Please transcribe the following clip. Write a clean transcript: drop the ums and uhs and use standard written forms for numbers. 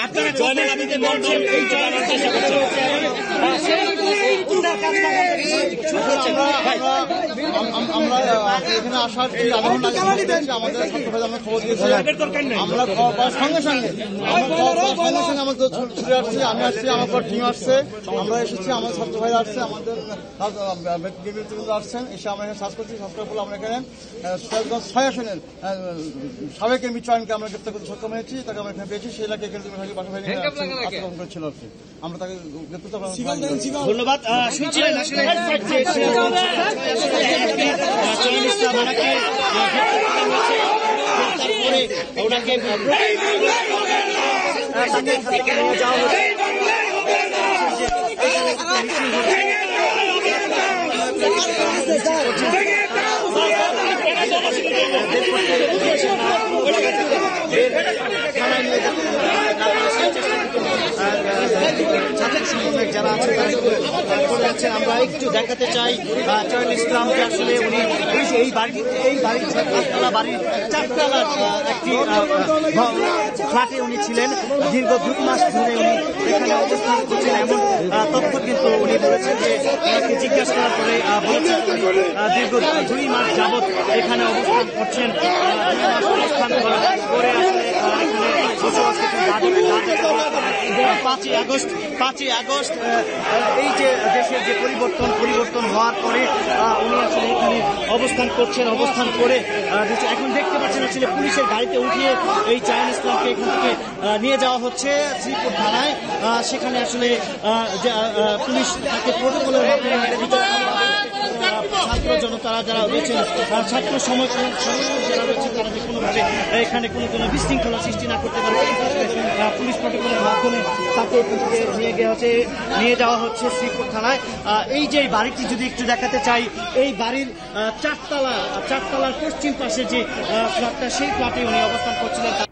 আপনারা জয়নাল আবেদীন মঞ্চের এই জয়নাল চেষ্টা করছেন। আমরা এখানে আসার আমাদের আমরা খবর দিয়েছিলাম, আমরা সঙ্গে সঙ্গে আমাদের ছুটে আসছি, আমি আসছি, আমার পর টিম আসছে, আমরা এসেছি, আমাদের ছাত্র ভাইরা আসছে, আমাদের ব্যক্তিবৃন্দ আসছেন, এসে আমরা এখানে সার্চ করছি। সার্চ করার ফলে আমরা এখানে সিরাজগঞ্জ 6 আসনের সাবেক এমপি চয়নকে আমরা গ্রেপ্তার করতে সক্ষম হয়েছি, তাকে আমরা এখানে পেয়েছি। সেই এলাকায় আক্রমণ করেছিল আর কি, আমরা তাকে গ্রেপ্তার। ধন্যবাদ। শুনছিলেন আসলে ওনাকে যাওয়া হচ্ছে। ছাত্র সমন্বয়ক যারা আছে করে যাচ্ছেন, আমরা একটু দেখাতে চাই চয়ন ইসলাম যে আসলে উনি এই বাড়ির 5তলা বাড়ির 4তলার একটি ফ্ল্যাটে উনি ছিলেন। দীর্ঘ 2 মাস ধরে উনি এখানে অবস্থান করছেন, এমন তথ্য কিন্তু উনি বলেছেন যে ওনাকে জিজ্ঞাসা করার পরে বলেছেন দীর্ঘ 2 মাস যাবৎ এখানে অবস্থান করছেন। 2 মাস অবস্থান করে আসলে বসবাস করছেন। 5ই আগস্ট এই যে দেশের যে পরিবর্তন হওয়ার পরে উনি আসলে এখানে অবস্থান করছেন। অবস্থান করে এখন দেখতে পাচ্ছেন আসলে পুলিশের গাড়িতে উঠিয়ে এই চয়ন ইসলামকে এখান থেকে নিয়ে যাওয়া হচ্ছে শ্রীপুর থানায়। সেখানে আসলে পুলিশ তাকে প্রোটোকলের মাধ্যমে ছাত্র জনতারা যারা রয়েছেন, ছাত্র সমাজ যারা রয়েছে, তারা যে কোনোভাবে এখানে কোনো বিশৃঙ্খলা সৃষ্টি না করতে পারে পুলিশ প্রোটোকলের মাধ্যমে তাকে নিয়ে যাওয়া হচ্ছে শ্রীপুর থানায়। এই যে বাড়িটি যদি একটু দেখাতে চাই, এই বাড়ির 4তলার পশ্চিম পাশে যে ফ্ল্যাটটা, সেই ফ্ল্যাটে উনি অবস্থান করছিলেন।